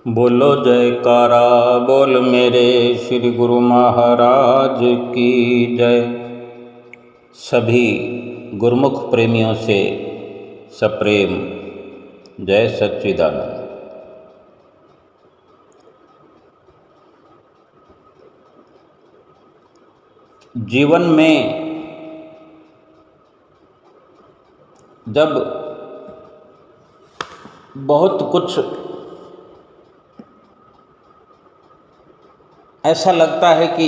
बोलो जयकारा बोल मेरे श्री गुरु महाराज की जय। सभी गुरुमुख प्रेमियों से सप्रेम जय सच्चिदानंद। जीवन में जब बहुत कुछ ऐसा लगता है कि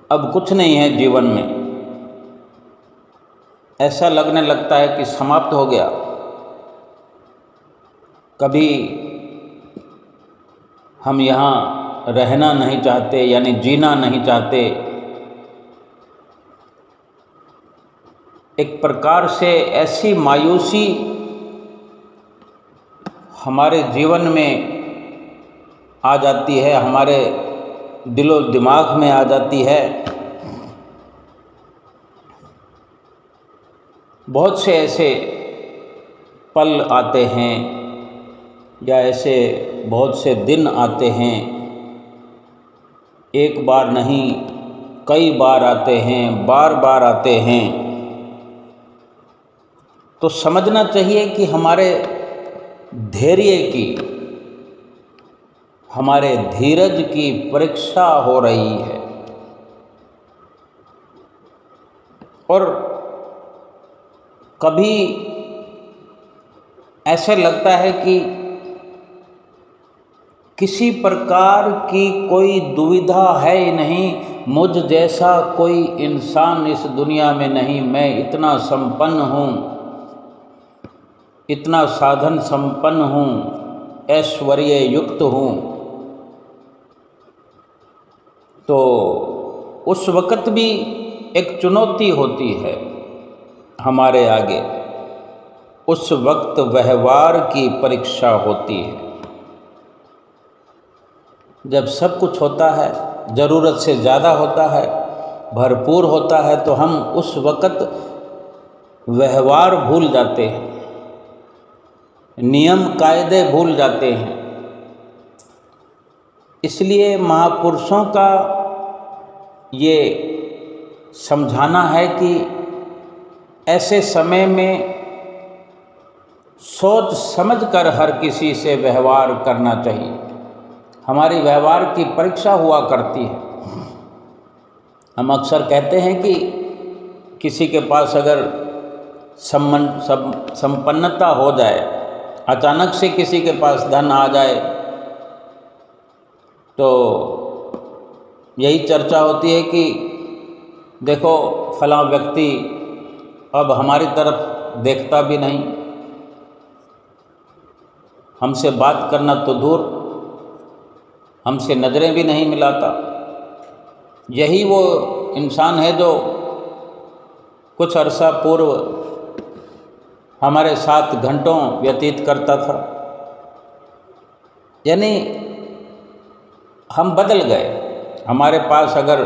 अब कुछ नहीं है जीवन में, ऐसा लगने लगता है कि समाप्त हो गया। कभी हम यहाँ रहना नहीं चाहते, यानी जीना नहीं चाहते। एक प्रकार से ऐसी मायूसी हमारे जीवन में आ जाती है, हमारे दिलो दिमाग में आ जाती है। बहुत से ऐसे पल आते हैं या ऐसे बहुत से दिन आते हैं, एक बार नहीं कई बार आते हैं, बार बार आते हैं। तो समझना चाहिए कि हमारे धैर्य की, हमारे धीरज की परीक्षा हो रही है। और कभी ऐसे लगता है कि किसी प्रकार की कोई दुविधा है ही नहीं, मुझ जैसा कोई इंसान इस दुनिया में नहीं। मैं इतना संपन्न हूँ, इतना साधन संपन्न हूँ, ऐश्वर्य युक्त हूँ। तो उस वक़्त भी एक चुनौती होती है हमारे आगे। उस वक्त व्यवहार की परीक्षा होती है। जब सब कुछ होता है, ज़रूरत से ज़्यादा होता है, भरपूर होता है, तो हम उस वक़्त व्यवहार भूल जाते हैं, नियम कायदे भूल जाते हैं। इसलिए महापुरुषों का ये समझाना है कि ऐसे समय में सोच समझकर हर किसी से व्यवहार करना चाहिए। हमारी व्यवहार की परीक्षा हुआ करती है। हम अक्सर कहते हैं कि किसी के पास अगर संपन्नता हो जाए, अचानक से किसी के पास धन आ जाए, तो यही चर्चा होती है कि देखो फलां व्यक्ति अब हमारी तरफ देखता भी नहीं, हमसे बात करना तो दूर, हमसे नज़रें भी नहीं मिलाता। यही वो इंसान है जो कुछ अरसा पूर्व हमारे साथ घंटों व्यतीत करता था। यानी हम बदल गए। हमारे पास अगर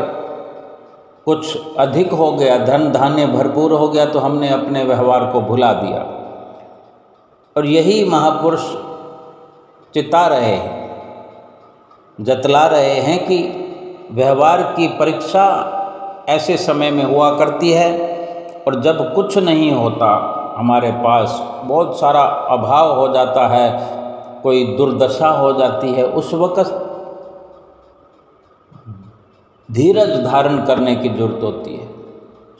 कुछ अधिक हो गया, धन धान्य भरपूर हो गया, तो हमने अपने व्यवहार को भुला दिया। और यही महापुरुष चिता रहे हैं, जतला रहे हैं कि व्यवहार की परीक्षा ऐसे समय में हुआ करती है। और जब कुछ नहीं होता, हमारे पास बहुत सारा अभाव हो जाता है, कोई दुर्दशा हो जाती है, उस वक़्त धीरज धारण करने की ज़रूरत होती है,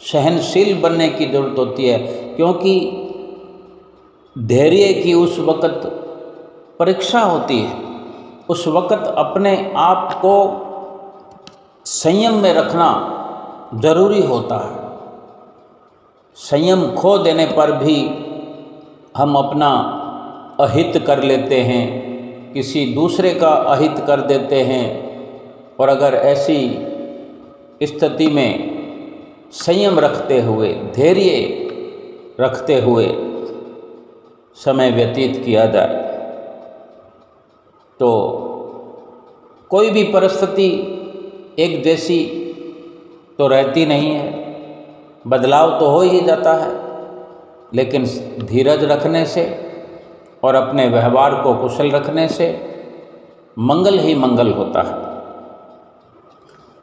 सहनशील बनने की ज़रूरत होती है। क्योंकि धैर्य की उस वक़्त परीक्षा होती है। उस वक़्त अपने आप को संयम में रखना ज़रूरी होता है। संयम खो देने पर भी हम अपना अहित कर लेते हैं, किसी दूसरे का अहित कर देते हैं। और अगर ऐसी स्थिति में संयम रखते हुए, धैर्य रखते हुए समय व्यतीत किया जाए, तो कोई भी परिस्थिति एक जैसी तो रहती नहीं है, बदलाव तो हो ही जाता है। लेकिन धीरज रखने से और अपने व्यवहार को कुशल रखने से मंगल ही मंगल होता है।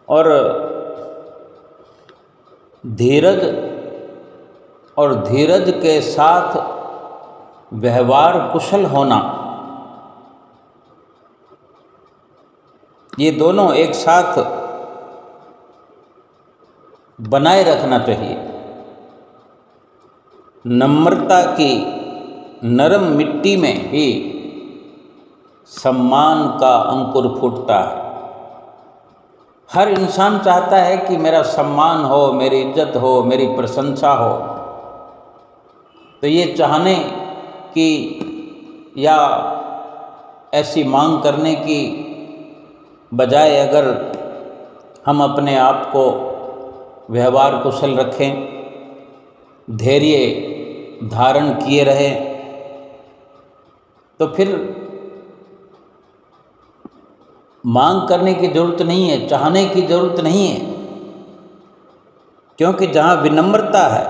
और धीरज के साथ व्यवहार कुशल होना, ये दोनों एक साथ बनाए रखना चाहिए। नम्रता की नरम मिट्टी में ही सम्मान का अंकुर फूटता है। हर इंसान चाहता है कि मेरा सम्मान हो, मेरी इज्जत हो, मेरी प्रशंसा हो। तो ये चाहने की या ऐसी मांग करने की बजाय अगर हम अपने आप को व्यवहार कुशल रखें, धैर्य धारण किए रहें, तो फिर मांग करने की ज़रूरत नहीं है, चाहने की ज़रूरत नहीं है। क्योंकि जहाँ विनम्रता है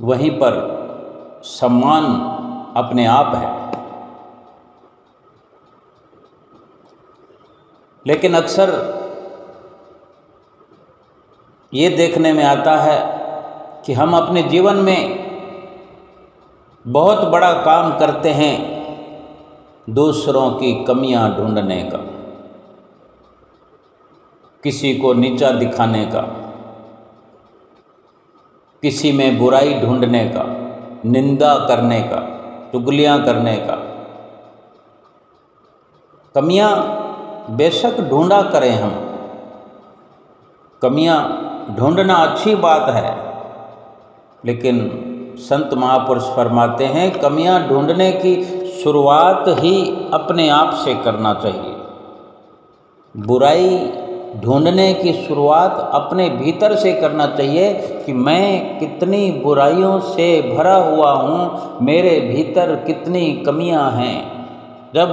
वहीं पर सम्मान अपने आप है। लेकिन अक्सर ये देखने में आता है कि हम अपने जीवन में बहुत बड़ा काम करते हैं दूसरों की कमियां ढूंढने का, किसी को नीचा दिखाने का, किसी में बुराई ढूंढने का, निंदा करने का, चुगलियां करने का। कमियां बेशक ढूंढा करें हम, कमियां ढूंढना अच्छी बात है, लेकिन संत महापुरुष फरमाते हैं कमियां ढूंढने की शुरुआत ही अपने आप से करना चाहिए। बुराई ढूंढने की शुरुआत अपने भीतर से करना चाहिए कि मैं कितनी बुराइयों से भरा हुआ हूँ, मेरे भीतर कितनी कमियां हैं। जब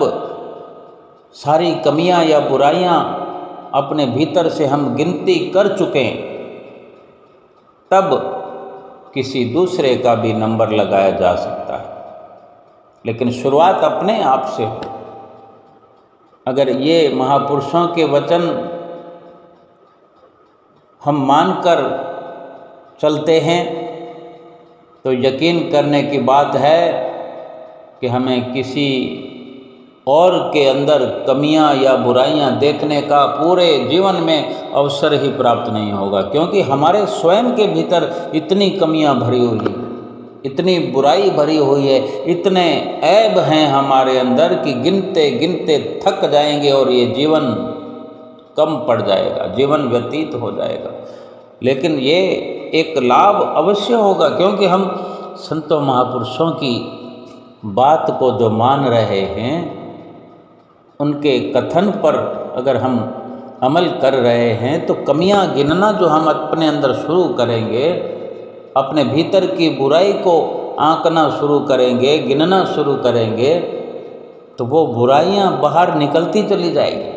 सारी कमियां या बुराइयां अपने भीतर से हम गिनती कर चुकें, तब किसी दूसरे का भी नंबर लगाया जा सकता है। लेकिन शुरुआत अपने आप से हो। अगर ये महापुरुषों के वचन हम मानकर चलते हैं तो यकीन करने की बात है कि हमें किसी और के अंदर कमियां या बुराइयां देखने का पूरे जीवन में अवसर ही प्राप्त नहीं होगा। क्योंकि हमारे स्वयं के भीतर इतनी कमियां भरी हुई है, इतनी बुराई भरी हुई है, इतने ऐब हैं हमारे अंदर कि गिनते गिनते थक जाएंगे और ये जीवन कम पड़ जाएगा, जीवन व्यतीत हो जाएगा। लेकिन ये एक लाभ अवश्य होगा, क्योंकि हम संतों महापुरुषों की बात को जो मान रहे हैं, उनके कथन पर अगर हम अमल कर रहे हैं, तो कमियां गिनना जो हम अपने अंदर शुरू करेंगे, अपने भीतर की बुराई को आंकना शुरू करेंगे, गिनना शुरू करेंगे, तो वो बुराइयां बाहर निकलती चली जाएगी।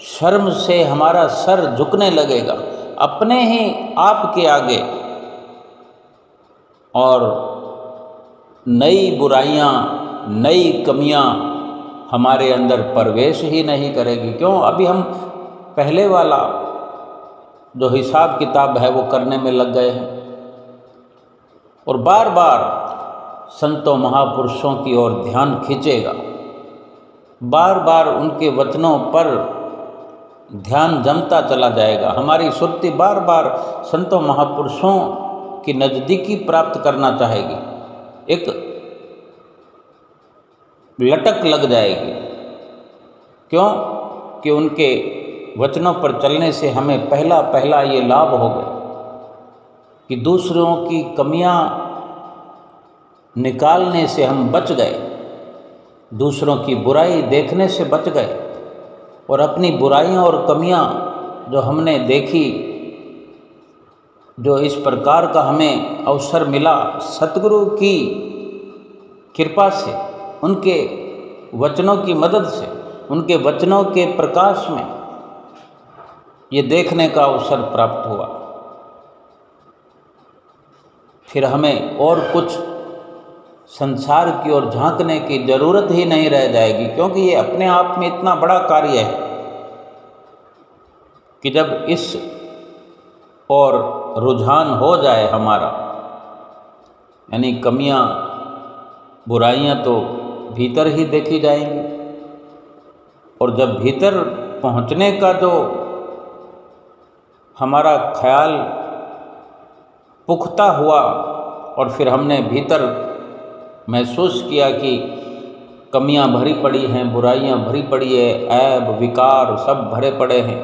शर्म से हमारा सर झुकने लगेगा अपने ही आप के आगे, और नई बुराइयां, नई कमियां हमारे अंदर प्रवेश ही नहीं करेगी। क्यों? अभी हम पहले वाला जो हिसाब किताब है वो करने में लग गए हैं, और बार बार संतों महापुरुषों की ओर ध्यान खींचेगा, बार बार उनके वचनों पर ध्यान जमता चला जाएगा। हमारी सुरती बार बार संतों महापुरुषों की नज़दीकी प्राप्त करना चाहेगी, एक लटक लग जाएगी। क्यों? कि उनके वचनों पर चलने से हमें पहला ये लाभ हो गया कि दूसरों की कमियां निकालने से हम बच गए, दूसरों की बुराई देखने से बच गए, और अपनी बुराइयां और कमियां जो हमने देखी, जो इस प्रकार का हमें अवसर मिला सतगुरु की कृपा से, उनके वचनों की मदद से, उनके वचनों के प्रकाश में ये देखने का अवसर प्राप्त हुआ। फिर हमें और कुछ संसार की ओर झांकने की जरूरत ही नहीं रह जाएगी, क्योंकि ये अपने आप में इतना बड़ा कार्य है कि जब इस और रुझान हो जाए हमारा, यानी कमियां बुराइयां तो भीतर ही देखी जाएंगी, और जब भीतर पहुंचने का जो हमारा ख्याल पुख्ता हुआ और फिर हमने भीतर महसूस किया कि कमियां भरी पड़ी हैं, बुराइयां भरी पड़ी है, ऐब विकार सब भरे पड़े हैं,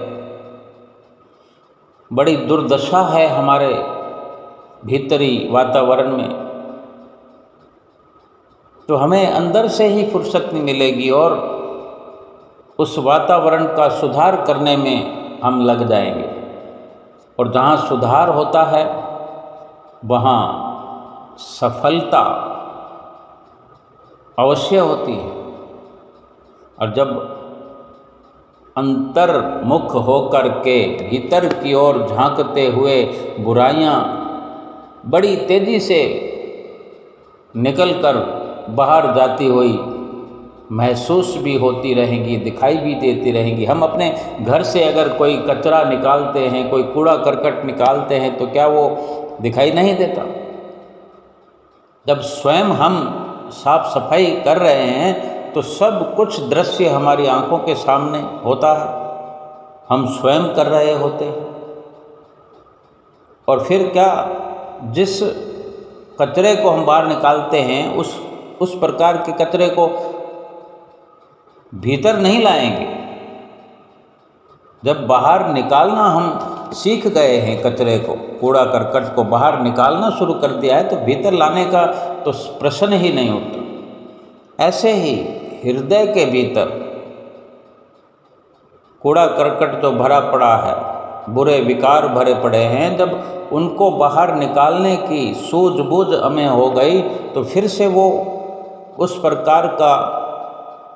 बड़ी दुर्दशा है हमारे भीतरी वातावरण में, तो हमें अंदर से ही फुर्सत नहीं मिलेगी और उस वातावरण का सुधार करने में हम लग जाएंगे। और जहाँ सुधार होता है वहाँ सफलता अवश्य होती है। और जब अंतर्मुख होकर के भीतर की ओर झांकते हुए बुराइयां बड़ी तेजी से निकलकर बाहर जाती हुई महसूस भी होती रहेंगी, दिखाई भी देती रहेंगी। हम अपने घर से अगर कोई कचरा निकालते हैं, कोई कूड़ा करकट निकालते हैं, तो क्या वो दिखाई नहीं देता? जब स्वयं हम साफ सफाई कर रहे हैं तो सब कुछ दृश्य हमारी आंखों के सामने होता है, हम स्वयं कर रहे होते हैं। और फिर क्या, जिस कचरे को हम बाहर निकालते हैं उस प्रकार के कचरे को भीतर नहीं लाएंगे। जब बाहर निकालना हम सीख गए हैं, कचरे को, कूड़ा करकट को बाहर निकालना शुरू कर दिया है, तो भीतर लाने का तो प्रश्न ही नहीं उठता। ऐसे ही हृदय के भीतर कूड़ा करकट जो भरा पड़ा है, बुरे विकार भरे पड़े हैं, जब उनको बाहर निकालने की सूझबूझ हमें हो गई तो फिर से वो उस प्रकार का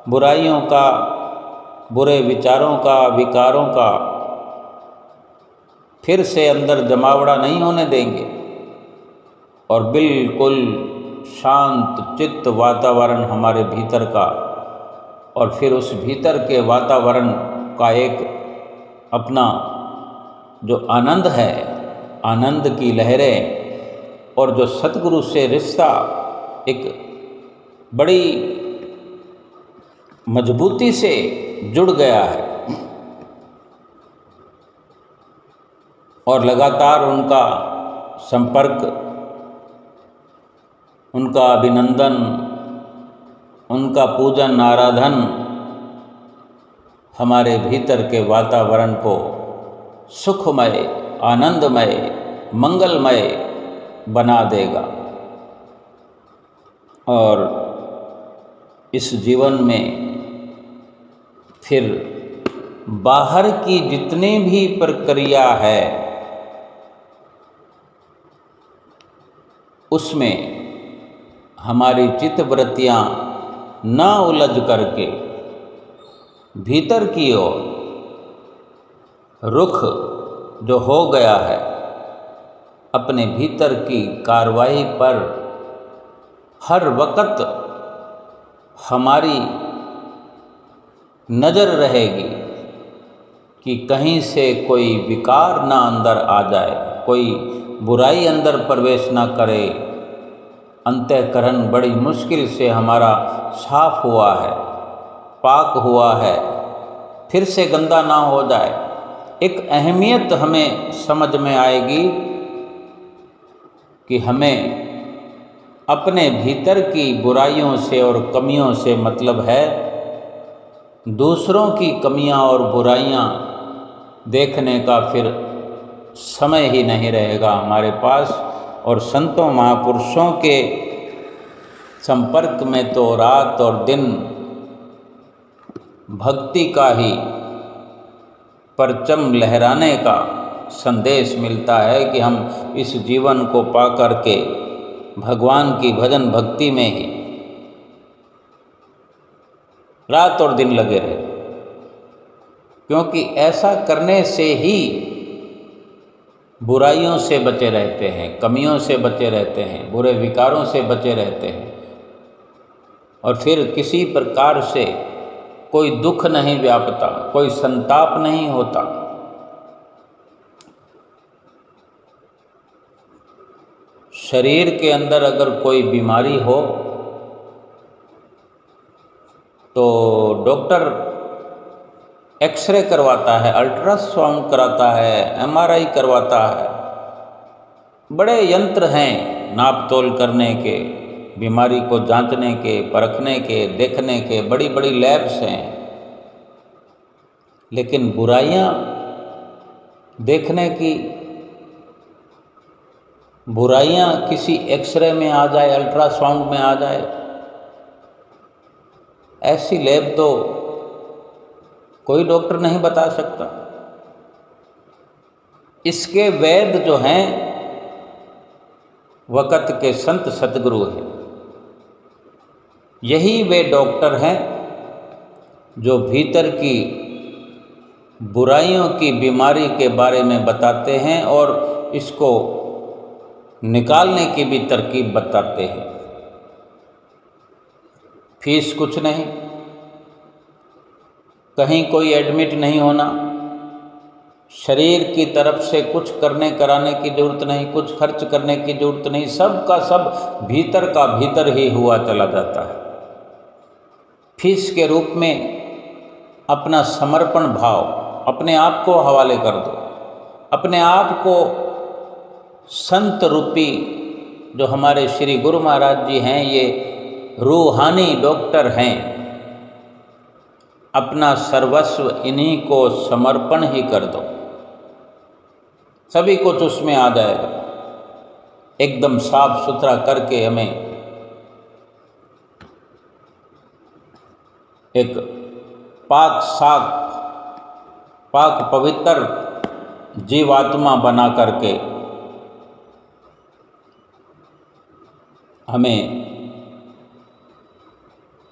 बुराइयों का, बुरे विचारों का, विकारों का फिर से अंदर जमावड़ा नहीं होने देंगे और बिल्कुल शांत चित्त वातावरण हमारे भीतर का, और फिर उस भीतर के वातावरण का एक अपना जो आनंद है, आनंद की लहरें, और जो सतगुरु से रिश्ता एक बड़ी मजबूती से जुड़ गया है, और लगातार उनका संपर्क, उनका अभिनंदन, उनका पूजन आराधन हमारे भीतर के वातावरण को सुखमय, आनंदमय, मंगलमय बना देगा। और इस जीवन में फिर बाहर की जितनी भी प्रक्रिया है उसमें हमारी चित्तवृत्तियाँ न उलझ करके भीतर की ओर रुख जो हो गया है, अपने भीतर की कार्रवाई पर हर वक्त हमारी नज़र रहेगी कि कहीं से कोई विकार ना अंदर आ जाए, कोई बुराई अंदर प्रवेश ना करे। अंतःकरण बड़ी मुश्किल से हमारा साफ हुआ है, पाक हुआ है, फिर से गंदा ना हो जाए। एक अहमियत हमें समझ में आएगी कि हमें अपने भीतर की बुराइयों से और कमियों से मतलब है, दूसरों की कमियां और बुराइयां देखने का फिर समय ही नहीं रहेगा हमारे पास। और संतों महापुरुषों के संपर्क में तो रात और दिन भक्ति का ही परचम लहराने का संदेश मिलता है कि हम इस जीवन को पा करके भगवान की भजन भक्ति में ही रात और दिन लगे रहे, क्योंकि ऐसा करने से ही बुराइयों से बचे रहते हैं, कमियों से बचे रहते हैं, बुरे विकारों से बचे रहते हैं, और फिर किसी प्रकार से कोई दुख नहीं व्यापता, कोई संताप नहीं होता। शरीर के अंदर अगर कोई बीमारी हो तो डॉक्टर एक्सरे करवाता है, अल्ट्रासाउंड कराता है, एमआरआई करवाता है। बड़े यंत्र हैं नाप तोल करने के, बीमारी को जांचने के, परखने के, देखने के, बड़ी बड़ी लैब्स हैं। लेकिन बुराइयां देखने की, बुराइयां किसी एक्सरे में आ जाए, अल्ट्रासाउंड में आ जाए, ऐसी लैब तो कोई डॉक्टर नहीं बता सकता। इसके वैद्य जो हैं वक़्त के संत सतगुरु हैं। यही वे डॉक्टर हैं जो भीतर की बुराइयों की बीमारी के बारे में बताते हैं और इसको निकालने की भी तरकीब बताते हैं। फीस कुछ नहीं, कहीं कोई एडमिट नहीं होना, शरीर की तरफ से कुछ करने कराने की ज़रूरत नहीं, कुछ खर्च करने की ज़रूरत नहीं, सब का सब भीतर का भीतर ही हुआ चला जाता है। फीस के रूप में अपना समर्पण भाव, अपने आप को हवाले कर दो, अपने आप को संत रूपी जो हमारे श्री गुरु महाराज जी हैं, ये रूहानी डॉक्टर हैं, अपना सर्वस्व इन्हीं को समर्पण ही कर दो, सभी कुछ उसमें आ जाएगा। एकदम साफ सुथरा करके हमें एक पाक साफ पाक पवित्र जीवात्मा बना करके हमें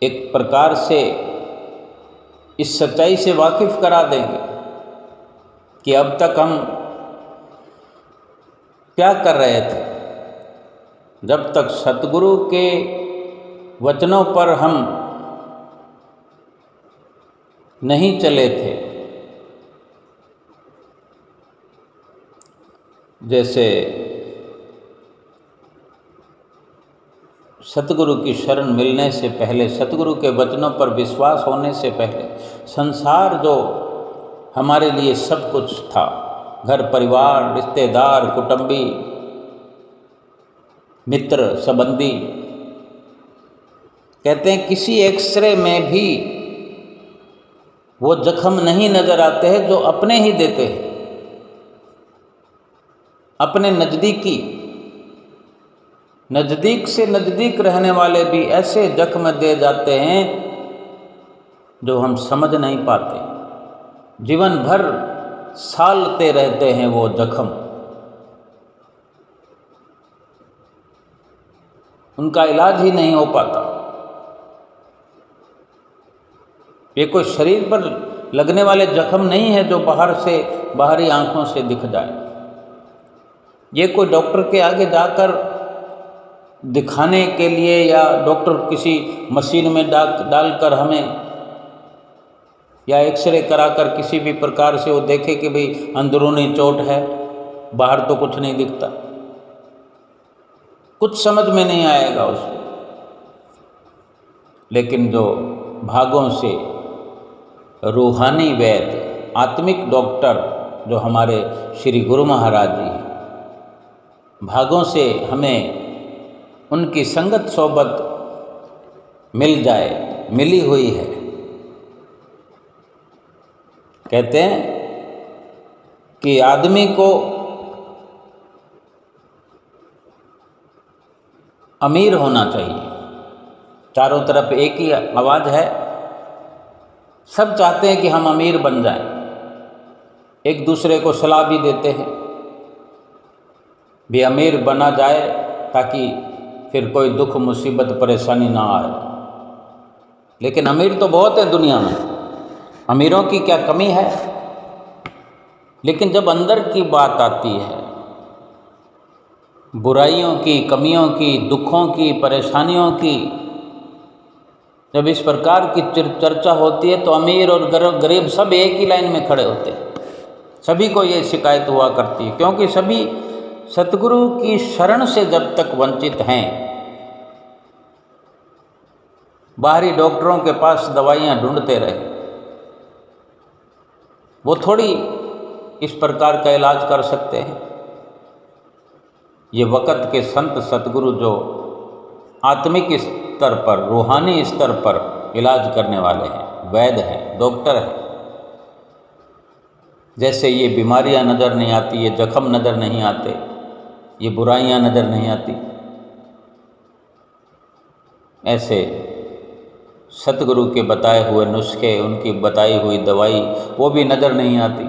एक प्रकार से इस सच्चाई से वाकिफ़ करा देंगे कि अब तक हम क्या कर रहे थे। जब तक सतगुरु के वचनों पर हम नहीं चले थे, जैसे सतगुरु की शरण मिलने से पहले, सतगुरु के वचनों पर विश्वास होने से पहले संसार जो हमारे लिए सब कुछ था, घर परिवार, रिश्तेदार, कुटुंबी, मित्र, संबंधी, कहते हैं किसी एक्सरे में भी वो जख्म नहीं नजर आते हैं जो अपने ही देते हैं। अपने नज़दीक से नज़दीक रहने वाले भी ऐसे जख्म दे जाते हैं जो हम समझ नहीं पाते। जीवन भर सालते रहते हैं वो जख्म, उनका इलाज ही नहीं हो पाता। ये कोई शरीर पर लगने वाले जख्म नहीं है जो बाहरी आंखों से दिख जाए। ये कोई डॉक्टर के आगे जाकर दिखाने के लिए या डॉक्टर किसी मशीन में डालकर हमें या एक्सरे कराकर किसी भी प्रकार से वो देखे कि भाई अंदरूनी चोट है, बाहर तो कुछ नहीं दिखता, कुछ समझ में नहीं आएगा उसको। लेकिन जो भागों से रूहानी वैद्य, आत्मिक डॉक्टर जो हमारे श्री गुरु महाराज जी हैं, भागों से हमें उनकी संगत सोबत मिल जाए, मिली हुई है। कहते हैं कि आदमी को अमीर होना चाहिए। चारों तरफ एक ही आवाज़ है, सब चाहते हैं कि हम अमीर बन जाएं, एक दूसरे को सलाह भी देते हैं भी अमीर बना जाए ताकि फिर कोई दुख मुसीबत परेशानी ना आए। लेकिन अमीर तो बहुत है दुनिया में, अमीरों की क्या कमी है। लेकिन जब अंदर की बात आती है, बुराइयों की, कमियों की, दुखों की, परेशानियों की, जब इस प्रकार की चर्चा होती है तो अमीर और गरीब सब एक ही लाइन में खड़े होते हैं। सभी को ये शिकायत हुआ करती है, क्योंकि सभी सतगुरु की शरण से जब तक वंचित हैं, बाहरी डॉक्टरों के पास दवाइयाँ ढूंढते रहे, वो थोड़ी इस प्रकार का इलाज कर सकते हैं। ये वक़्त के संत सतगुरु जो आत्मिक स्तर पर, रूहानी स्तर पर इलाज करने वाले हैं, वैद्य हैं, डॉक्टर हैं। जैसे ये बीमारियां नज़र नहीं आती, ये जख्म नज़र नहीं आते, ये बुराइयां नज़र नहीं आती, ऐसे सतगुरु के बताए हुए नुस्खे, उनकी बताई हुई दवाई वो भी नज़र नहीं आती,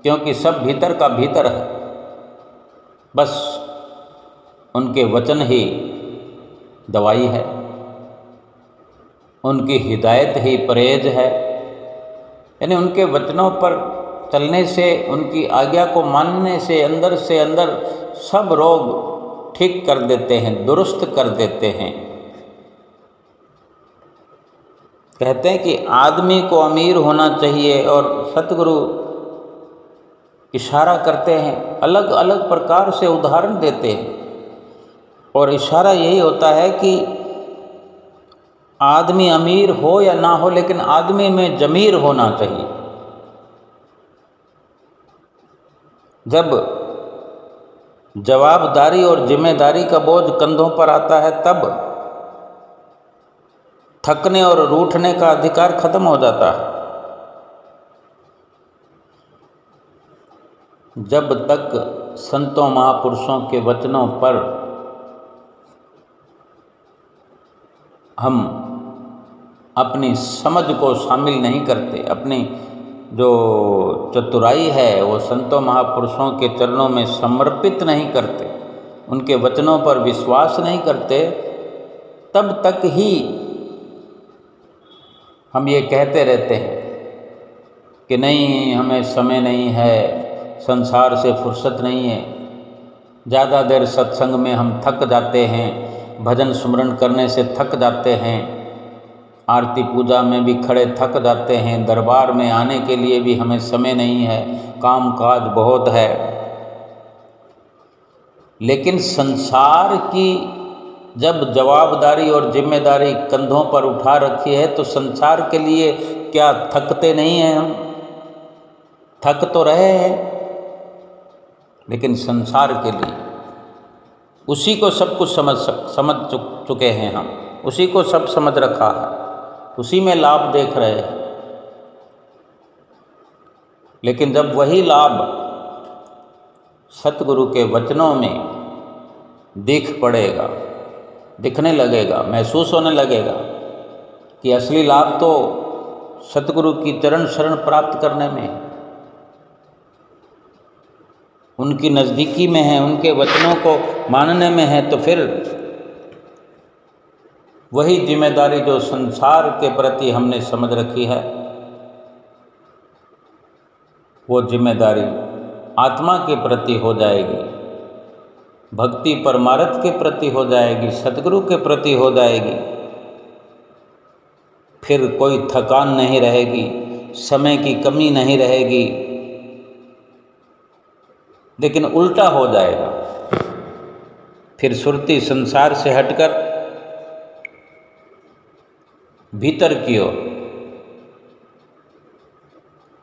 क्योंकि सब भीतर का भीतर है। बस उनके वचन ही दवाई है, उनकी हिदायत ही परहेज है। यानी उनके वचनों पर चलने से, उनकी आज्ञा को मानने से अंदर सब रोग ठीक कर देते हैं, दुरुस्त कर देते हैं। कहते हैं कि आदमी को अमीर होना चाहिए, और सतगुरु इशारा करते हैं, अलग अलग प्रकार से उदाहरण देते हैं, और इशारा यही होता है कि आदमी अमीर हो या ना हो, लेकिन आदमी में ज़मीर होना चाहिए। जब जवाबदारी और जिम्मेदारी का बोझ कंधों पर आता है, तब थकने और रूठने का अधिकार खत्म हो जाता है। जब तक संतों महापुरुषों के वचनों पर हम अपनी समझ को शामिल नहीं करते, अपनी जो चतुराई है वो संतों महापुरुषों के चरणों में समर्पित नहीं करते, उनके वचनों पर विश्वास नहीं करते, तब तक ही हम ये कहते रहते हैं कि नहीं, हमें समय नहीं है, संसार से फुर्सत नहीं है, ज़्यादा देर सत्संग में हम थक जाते हैं, भजन सुमरन करने से थक जाते हैं, आरती पूजा में भी खड़े थक जाते हैं, दरबार में आने के लिए भी हमें समय नहीं है, काम काज बहुत है। लेकिन संसार की जब जवाबदारी और जिम्मेदारी कंधों पर उठा रखी है, तो संसार के लिए क्या थकते नहीं हैं हम? थक तो रहे हैं, लेकिन संसार के लिए उसी को सब कुछ समझ चुके हैं हम, उसी को सब समझ रखा है, उसी में लाभ देख रहे हैं। लेकिन जब वही लाभ सतगुरु के वचनों में दिखने लगेगा, महसूस होने लगेगा कि असली लाभ तो सतगुरु की चरण शरण प्राप्त करने में है, उनकी नज़दीकी में है, उनके वचनों को मानने में है, तो फिर वही जिम्मेदारी जो संसार के प्रति हमने समझ रखी है, वो जिम्मेदारी आत्मा के प्रति हो जाएगी, भक्ति परमार्थ के प्रति हो जाएगी, सतगुरु के प्रति हो जाएगी। फिर कोई थकान नहीं रहेगी, समय की कमी नहीं रहेगी, लेकिन उल्टा हो जाएगा। फिर सुरती संसार से हटकर भीतर की ओर,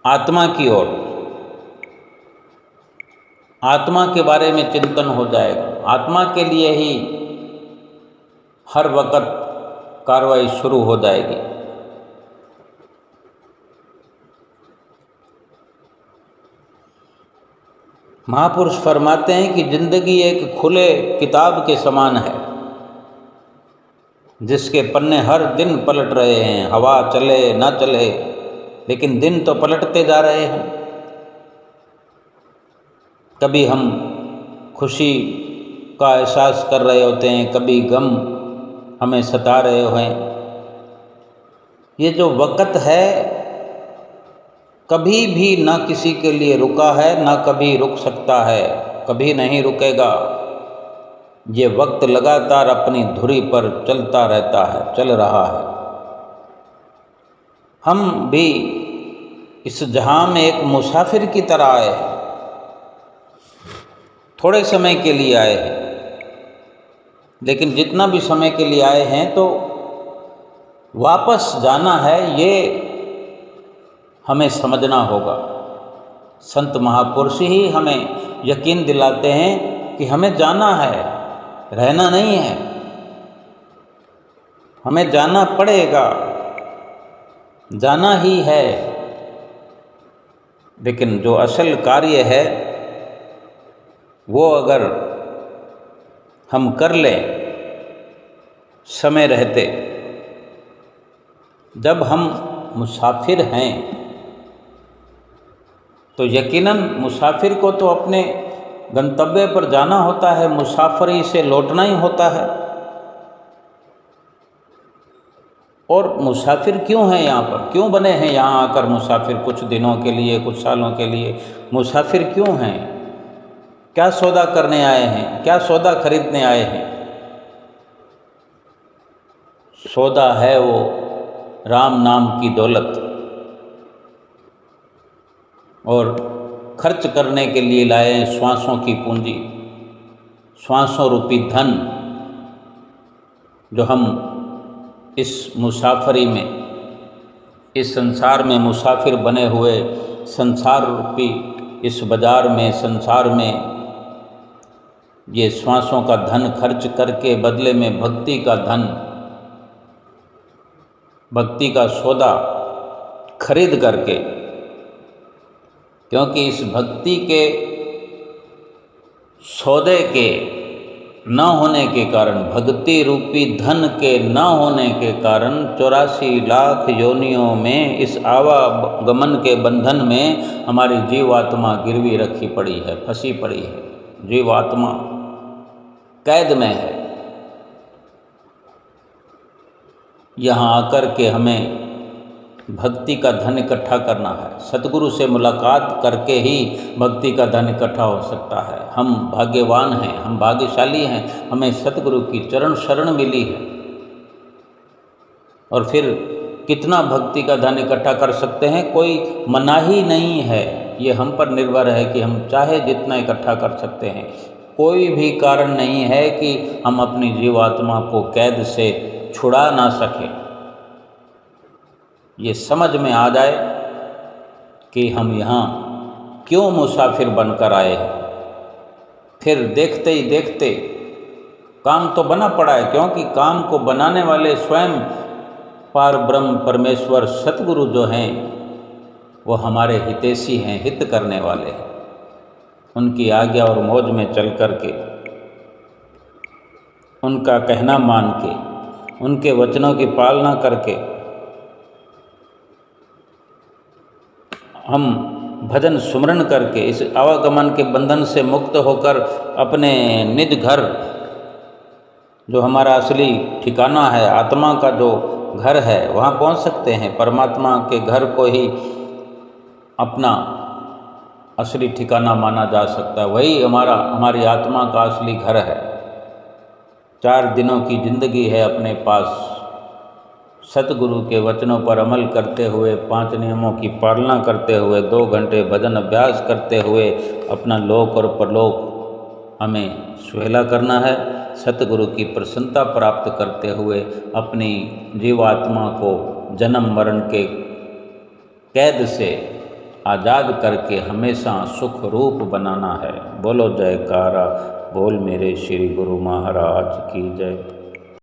आत्मा की ओर, आत्मा के बारे में चिंतन हो जाएगा। आत्मा के लिए ही हर वक्त कार्रवाई शुरू हो जाएगी। महापुरुष फरमाते हैं कि जिंदगी एक खुले किताब के समान है, जिसके पन्ने हर दिन पलट रहे हैं, हवा चले ना चले, लेकिन दिन तो पलटते जा रहे हैं। कभी हम खुशी का एहसास कर रहे होते हैं, कभी गम हमें सता रहे हैं। ये जो वक़्त है कभी भी ना किसी के लिए रुका है, ना कभी रुक सकता है, कभी नहीं रुकेगा। ये वक्त लगातार अपनी धुरी पर चलता रहता है, चल रहा है। हम भी इस जहां में एक मुसाफिर की तरह आए हैं, थोड़े समय के लिए आए हैं, लेकिन जितना भी समय के लिए आए हैं तो वापस जाना है, ये हमें समझना होगा। संत महापुरुष ही हमें यकीन दिलाते हैं कि हमें जाना है, रहना नहीं है, हमें जाना पड़ेगा, जाना ही है। लेकिन जो असल कार्य है वो अगर हम कर लें समय रहते, जब हम मुसाफिर हैं तो यकीनन मुसाफिर को तो अपने गंतव्य पर जाना होता है, मुसाफरी से लौटना ही होता है। और मुसाफिर क्यों हैं यहाँ पर, क्यों बने हैं यहाँ आकर मुसाफिर? कुछ दिनों के लिए, कुछ सालों के लिए मुसाफिर क्यों हैं? क्या सौदा करने आए हैं, क्या सौदा खरीदने आए हैं? सौदा है वो राम नाम की दौलत, और खर्च करने के लिए लाए हैं श्वासों की पूंजी, श्वासों रूपी धन, जो हम इस मुसाफरी में, इस संसार में मुसाफिर बने हुए, संसार रूपी इस बाजार में, संसार में ये श्वासों का धन खर्च करके बदले में भक्ति का धन, भक्ति का सौदा खरीद करके, क्योंकि इस भक्ति के सौदे के न होने के कारण, भक्ति रूपी धन के न होने के कारण 84 लाख योनियों में इस आवागमन के बंधन में हमारी जीवात्मा गिरवी रखी पड़ी है, फंसी पड़ी है। जीवात्मा कैद में है। यहाँ आकर के हमें भक्ति का धन इकट्ठा करना है। सतगुरु से मुलाकात करके ही भक्ति का धन इकट्ठा हो सकता है। हम भाग्यवान हैं, हम भाग्यशाली हैं, हमें सतगुरु की चरण शरण मिली है। और फिर कितना भक्ति का धन इकट्ठा कर सकते हैं, कोई मनाही नहीं है। ये हम पर निर्भर है कि हम चाहे जितना इकट्ठा कर सकते हैं। कोई भी कारण नहीं है कि हम अपनी जीवात्मा को कैद से छुड़ा ना सकें। ये समझ में आ जाए कि हम यहाँ क्यों मुसाफिर बनकर आए हैं। फिर देखते ही देखते काम तो बना पड़ा है, क्योंकि काम को बनाने वाले स्वयं पार ब्रह्म परमेश्वर सतगुरु जो हैं वो हमारे हितैषी हैं, हित करने वाले हैं। उनकी आज्ञा और मौज में चल कर के, उनका कहना मान के, उनके वचनों की पालना करके हम भजन सुमरन करके इस आवागमन के बंधन से मुक्त होकर अपने निज घर, जो हमारा असली ठिकाना है, आत्मा का जो घर है, वहाँ पहुँच सकते हैं। परमात्मा के घर को ही अपना असली ठिकाना माना जा सकता है। वही हमारी आत्मा का असली घर है। 4 दिनों की जिंदगी है अपने पास। सतगुरु के वचनों पर अमल करते हुए, 5 नियमों की पालना करते हुए, 2 घंटे भजन अभ्यास करते हुए अपना लोक और परलोक हमें सुहेला करना है। सतगुरु की प्रसन्नता प्राप्त करते हुए अपनी जीवात्मा को जन्म मरण के कैद से आज़ाद करके हमेशा सुख रूप बनाना है। बोलो जयकारा, बोल मेरे श्री गुरु महाराज की जय।